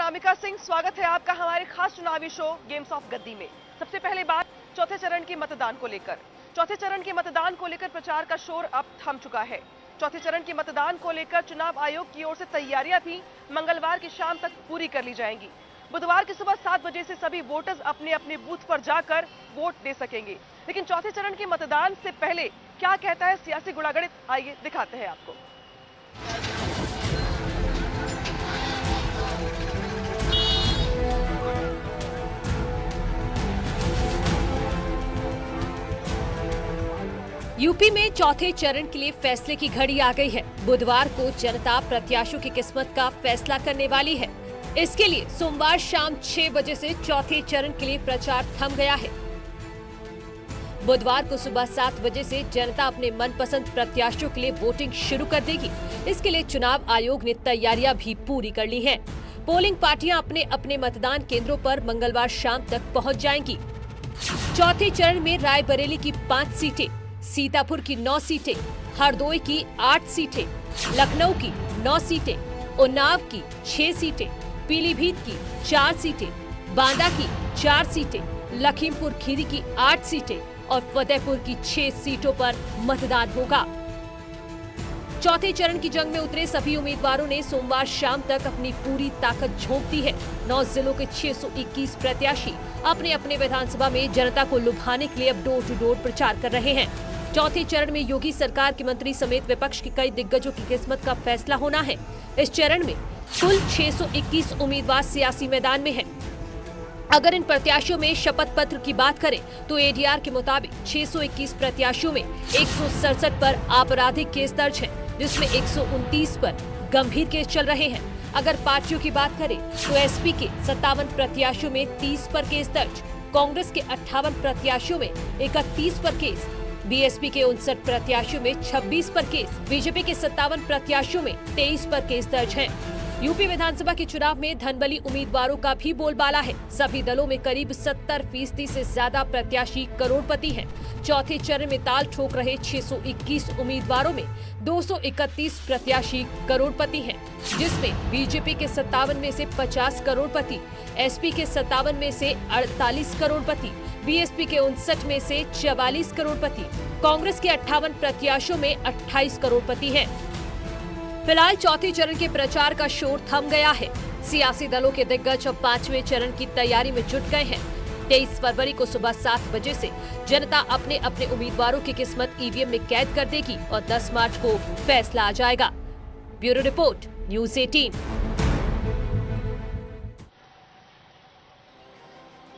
अनामिका सिंह, स्वागत है आपका हमारे खास चुनावी शो गेम्स ऑफ गद्दी में। सबसे पहले बात चौथे चरण के मतदान को लेकर। चौथे चरण के मतदान को लेकर प्रचार का शोर अब थम चुका है। चौथे चरण के मतदान को लेकर चुनाव आयोग की ओर से तैयारियां भी मंगलवार की शाम तक पूरी कर ली जाएंगी। बुधवार की सुबह 7 बजे से सभी वोटर्स अपने अपने बूथ पर जाकर वोट दे सकेंगे। लेकिन चौथे चरण के मतदान से पहले क्या कहता है सियासी गुणागणित, आइए दिखाते हैं आपको। यूपी में चौथे चरण के लिए फैसले की घड़ी आ गई है। बुधवार को जनता प्रत्याशियों की किस्मत का फैसला करने वाली है। इसके लिए सोमवार शाम 6 बजे से चौथे चरण के लिए प्रचार थम गया है। बुधवार को सुबह 7 बजे से जनता अपने मनपसंद प्रत्याशियों के लिए वोटिंग शुरू कर देगी। इसके लिए चुनाव आयोग ने तैयारियां भी पूरी कर ली हैं। पोलिंग पार्टियां अपने अपने मतदान केंद्रों पर मंगलवार शाम तक पहुंच जाएंगी। चौथे चरण में रायबरेली की 5 सीटें, सीतापुर की 9 सीटें, हरदोई की 8 सीटें, लखनऊ की 9 सीटें, उन्नाव की 6 सीटें, पीलीभीत की 4 सीटें, बांदा की 4 सीटें, लखीमपुर खीरी की 8 सीटें और फतेहपुर की 6 सीटों पर मतदान होगा। चौथे चरण की जंग में उतरे सभी उम्मीदवारों ने सोमवार शाम तक अपनी पूरी ताकत झोंक दी है। 9 जिलों के 621 प्रत्याशी अपने अपने विधानसभा में जनता को लुभाने के लिए अब डोर टू डोर प्रचार कर रहे हैं। चौथे चरण में योगी सरकार के मंत्री समेत विपक्ष के कई दिग्गजों की किस्मत का फैसला होना है। इस चरण में कुल 621 उम्मीदवार सियासी मैदान में हैं। अगर इन प्रत्याशियों में शपथ पत्र की बात करें तो एडीआर के मुताबिक 621 प्रत्याशियों में 167 पर आपराधिक केस दर्ज है, जिसमें 129 पर गंभीर केस चल रहे हैं। अगर पार्टियों की बात करें तो एसपी के 57 प्रत्याशियों में 30 पर केस दर्ज, कांग्रेस के 58 प्रत्याशियों में 31 पर केस, बीएसपी के 59 प्रत्याशियों में 26 पर केस, बीजेपी के 57 प्रत्याशियों में 23 पर केस दर्ज हैं। यूपी विधानसभा के चुनाव में धनबली उम्मीदवारों का भी बोलबाला है। सभी दलों में करीब 70% से ज्यादा प्रत्याशी करोड़पति हैं। चौथे चरण में ताल ठोक रहे 621 उम्मीदवारों में 231 प्रत्याशी करोड़पति हैं, जिसमें बीजेपी के 57 में से 50 करोड़पति, एसपी के 57 में से 48 करोड़पति, बीएसपी के 59 में से 44 करोड़पति, कांग्रेस के 58 प्रत्याशियों में 28 करोड़पति हैं। फिलहाल चौथे चरण के प्रचार का शोर थम गया है। सियासी दलों के दिग्गज अब 5वें चरण की तैयारी में जुट गए हैं। 23 फरवरी को सुबह 7 बजे से जनता अपने अपने उम्मीदवारों की किस्मत ईवीएम में कैद कर देगी और 10 मार्च को फैसला आ जाएगा। Bureau report, news 18।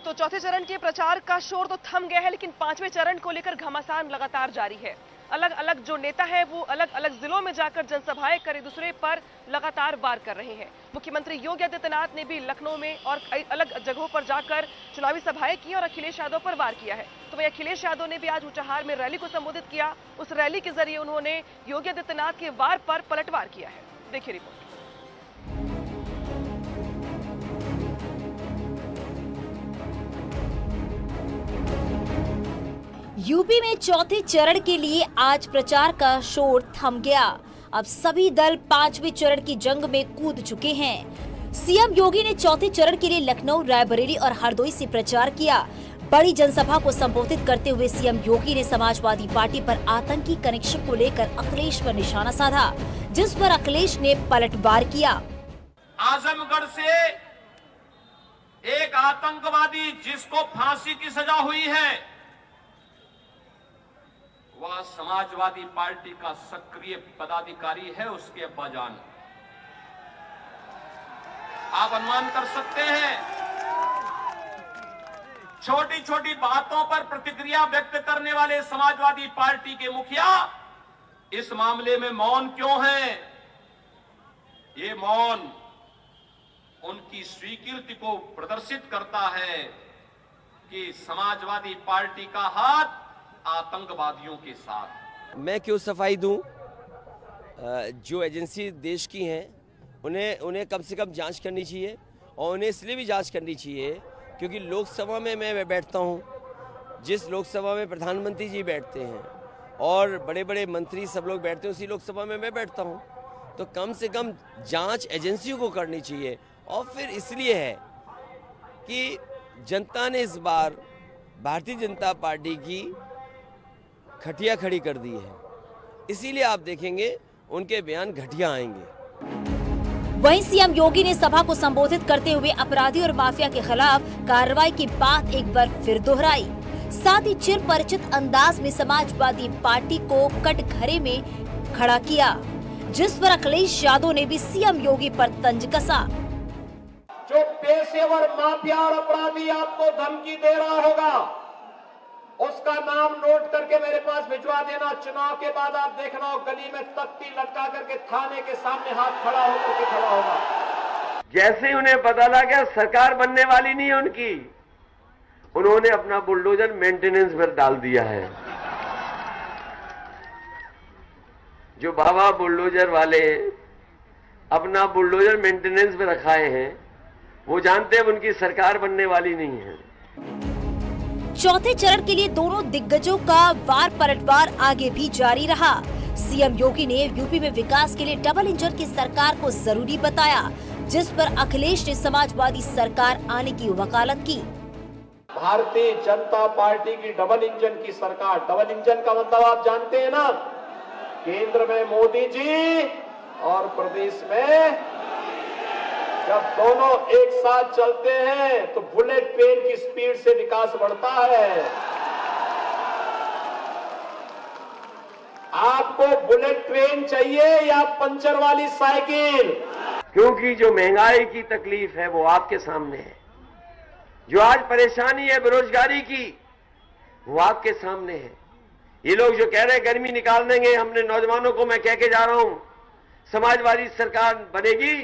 तो चौथे चरण के प्रचार का शोर तो थम गया है, लेकिन 5वें चरण को लेकर घमासान लगातार जारी है। अलग अलग जो नेता है वो अलग अलग जिलों में जाकर जनसभाएं कर एक दूसरे पर लगातार वार कर रहे हैं। मुख्यमंत्री योगी आदित्यनाथ ने भी लखनऊ में और कई अलग जगहों पर जाकर चुनावी सभाएं की और अखिलेश यादव पर वार किया है। तो वही अखिलेश यादव ने भी आज ऊंचाहार में रैली को संबोधित किया। उस रैली के जरिए उन्होंने योगी आदित्यनाथ के वार पर पलटवार किया है। देखिए रिपोर्ट। यूपी में चौथे चरण के लिए आज प्रचार का शोर थम गया। अब सभी दल 5वें चरण की जंग में कूद चुके हैं। सीएम योगी ने चौथे चरण के लिए लखनऊ, रायबरेली और हरदोई से प्रचार किया। बड़ी जनसभा को संबोधित करते हुए सीएम योगी ने समाजवादी पार्टी पर आतंकी कनेक्शन को लेकर अखिलेश पर निशाना साधा, जिस पर अखिलेश ने पलटवार किया। आजमगढ़ से एक आतंकवादी जिसको फांसी की सजा हुई है, वह समाजवादी पार्टी का सक्रिय पदाधिकारी है। उसके अब्बाजान, आप अनुमान कर सकते हैं, छोटी छोटी बातों पर प्रतिक्रिया व्यक्त करने वाले समाजवादी पार्टी के मुखिया इस मामले में मौन क्यों हैं? ये मौन उनकी स्वीकृति को प्रदर्शित करता है कि समाजवादी पार्टी का हाथ आतंकवादियों के साथ। मैं क्यों सफाई दूं? जो एजेंसी देश की हैं उन्हें कम से कम जांच करनी चाहिए, और उन्हें इसलिए भी जांच करनी चाहिए क्योंकि लोकसभा में मैं बैठता हूं, जिस लोकसभा में प्रधानमंत्री जी बैठते हैं और बड़े बड़े मंत्री सब लोग बैठते हैं, उसी लोकसभा में मैं बैठता हूं। तो कम से कम जांच एजेंसियों को करनी चाहिए। और फिर इसलिए है कि जनता ने इस बार भारतीय जनता पार्टी की खटिया खड़ी कर दी है, इसीलिए आप देखेंगे उनके बयान घटिया आएंगे। वहीं सीएम योगी ने सभा को संबोधित करते हुए अपराधी और माफिया के खिलाफ कार्रवाई की बात एक बार फिर दोहराई। साथ ही चिर परिचित अंदाज में समाजवादी पार्टी को कटघरे में खड़ा किया, जिस पर अखिलेश यादव ने भी सीएम योगी पर तंज कसा। जो पेशेवर माफिया और अपराधी आपको धमकी दे रहा होगा, उसका नाम नोट करके मेरे पास भिजवा देना। चुनाव के बाद आप देखना, गली में तख्ती लटका करके थाने के सामने हाथ खड़ा होकर के खड़ा होगा। जैसे ही उन्हें पता लगा सरकार बनने वाली नहीं है उनकी, उन्होंने अपना बुलडोजर मेंटेनेंस पर डाल दिया है। जो बाबा बुलडोजर वाले अपना बुलडोजर मेंटेनेंस पे रखाए हैं, वो जानते हैं उनकी सरकार बनने वाली नहीं है। चौथे चरण के लिए दोनों दिग्गजों का वार पलटवार आगे भी जारी रहा। सीएम योगी ने यूपी में विकास के लिए डबल इंजन की सरकार को जरूरी बताया, जिस पर अखिलेश ने समाजवादी सरकार आने की वकालत की। भारतीय जनता पार्टी की डबल इंजन की सरकार, डबल इंजन का मतलब आप जानते हैं ना, केंद्र में मोदी जी और प्रदेश में, जब दोनों एक साथ चलते हैं तो बुलेट ट्रेन की स्पीड से विकास बढ़ता है। आपको बुलेट ट्रेन चाहिए या पंचर वाली साइकिल? क्योंकि जो महंगाई की तकलीफ है वो आपके सामने है, जो आज परेशानी है बेरोजगारी की वो आपके सामने है। ये लोग जो कह रहे हैं गर्मी निकाल देंगे, हमने नौजवानों को, मैं कह के जा रहा हूं, समाजवादी सरकार बनेगी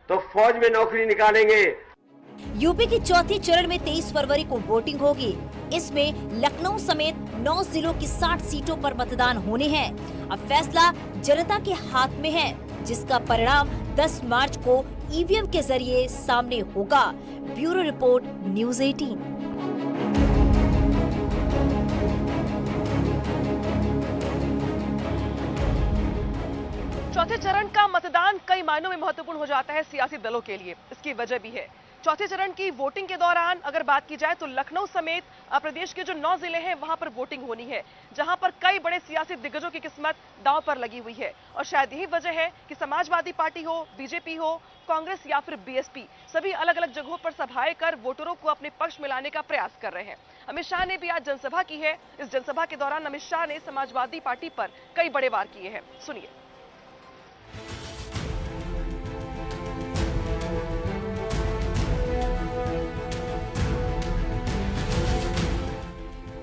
तो फौज में नौकरी निकालेंगे। यूपी की चौथे चरण में 23 फरवरी को वोटिंग होगी। इसमें लखनऊ समेत 9 जिलों की 60 सीटों पर मतदान होने हैं। अब फैसला जनता के हाथ में है, जिसका परिणाम 10 मार्च को ईवीएम के जरिए सामने होगा। Bureau report, news 18। चौथे चरण का मतदान कई मायनों में महत्वपूर्ण हो जाता है सियासी दलों के लिए। इसकी वजह भी है, चौथे चरण की वोटिंग के दौरान अगर बात की जाए तो लखनऊ समेत प्रदेश के जो 9 जिले हैं वहां पर वोटिंग होनी है, जहां पर कई बड़े सियासी दिग्गजों की किस्मत दांव पर लगी हुई है। और शायद यही वजह है कि समाजवादी पार्टी हो, बीजेपी हो, कांग्रेस या फिर बीएसपी, सभी अलग अलग जगहों पर सभाएं कर वोटरों को अपने पक्ष में लाने का प्रयास कर रहे हैं। अमित शाह ने भी आज जनसभा की है। इस जनसभा के दौरान अमित शाह ने समाजवादी पार्टी पर कई बड़े वार किए हैं। सुनिए।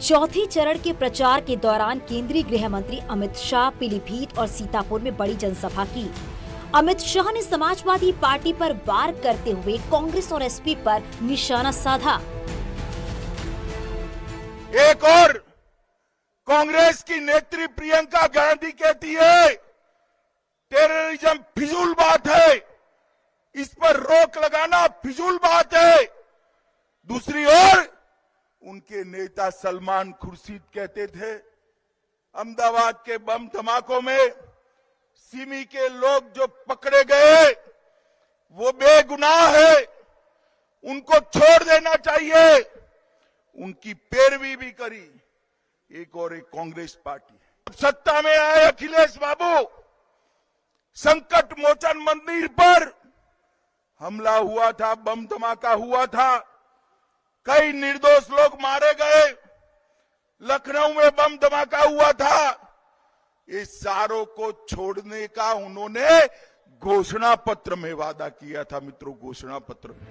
चौथे चरण के प्रचार के दौरान केंद्रीय गृह मंत्री अमित शाह पीलीभीत और सीतापुर में बड़ी जनसभा की। अमित शाह ने समाजवादी पार्टी पर वार करते हुए कांग्रेस और एसपी पर निशाना साधा। एक और कांग्रेस की नेत्री प्रियंका गांधी कहती है टेररिज्म फिजूल बात है, इस पर रोक लगाना फिजूल बात है। दूसरी ओर उनके नेता सलमान खुर्शीद कहते थे अहमदाबाद के बम धमाकों में सिमी के लोग जो पकड़े गए वो बेगुनाह है, उनको छोड़ देना चाहिए। उनकी पैरवी भी करी एक और एक कांग्रेस पार्टी। सत्ता में आए अखिलेश बाबू, संकट मोचन मंदिर पर हमला हुआ था, बम धमाका हुआ था, कई निर्दोष लोग मारे गए, लखनऊ में बम धमाका हुआ था। इस सारों को छोड़ने का उन्होंने घोषणा पत्र में वादा किया था। मित्रों, घोषणा पत्र में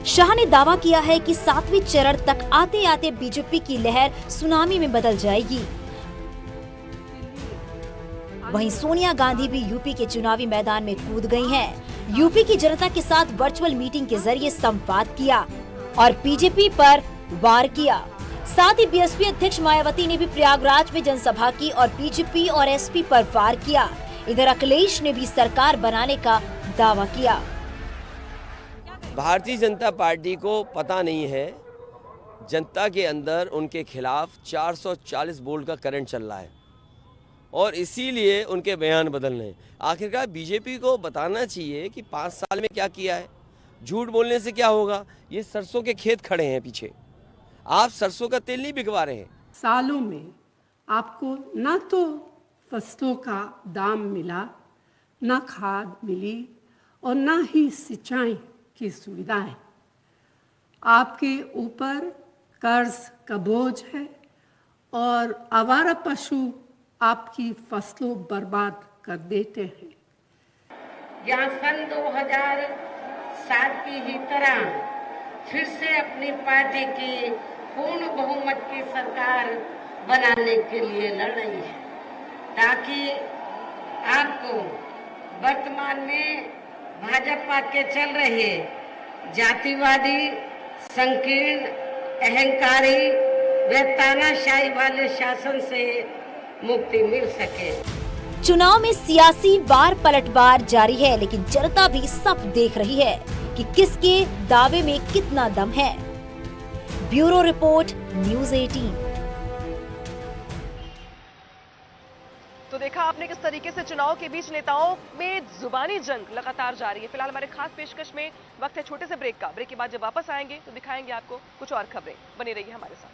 शाह ने दावा किया है कि 7वें चरण तक आते आते बीजेपी की लहर सुनामी में बदल जाएगी। वहीं सोनिया गांधी भी यूपी के चुनावी मैदान में कूद गई हैं। यूपी की जनता के साथ वर्चुअल मीटिंग के जरिए संवाद किया और बीजेपी पर वार किया। साथ ही बीएसपी अध्यक्ष मायावती ने भी प्रयागराज में जनसभा की और बीजेपी और एसपी पर वार किया। इधर अखिलेश ने भी सरकार बनाने का दावा किया। भारतीय जनता पार्टी को पता नहीं है जनता के अंदर उनके खिलाफ 440 वोल्ट का करंट चल रहा है और इसीलिए उनके बयान बदल रहे हैं। आखिरकार बीजेपी को बताना चाहिए कि 5 साल में क्या किया है। झूठ बोलने से क्या होगा? ये सरसों के खेत खड़े हैं पीछे, आप सरसों का तेल नहीं बिकवा रहे हैं। सालों में आपको ना तो फसलों का दाम मिला, ना खाद मिली और ना ही सिंचाई की सुविधाएं। आपके ऊपर कर्ज का बोझ है और आवारा पशु आपकी फसलों बर्बाद कर देते हैं। यहाँ सन 2007 की ही तरह फिर से अपनी पार्टी की पूर्ण बहुमत की सरकार बनाने के लिए लड़ रही है, ताकि आपको वर्तमान में भाजपा के चल रहे जातिवादी, संकीर्ण, अहंकारी व तानाशाही वाले शासन से मुक्ति मिल सके। चुनाव में सियासी वार पलटवार जारी है, लेकिन जनता भी सब देख रही है कि किसके दावे में कितना दम है। Bureau report, news 18। तो देखा आपने किस तरीके से चुनाव के बीच नेताओं में जुबानी जंग लगातार जारी है। फिलहाल हमारे खास पेशकश में वक्त है छोटे से ब्रेक का। ब्रेक के बाद जब वापस आएंगे तो दिखाएंगे आपको कुछ और खबरें। बने रहिए हमारे साथ।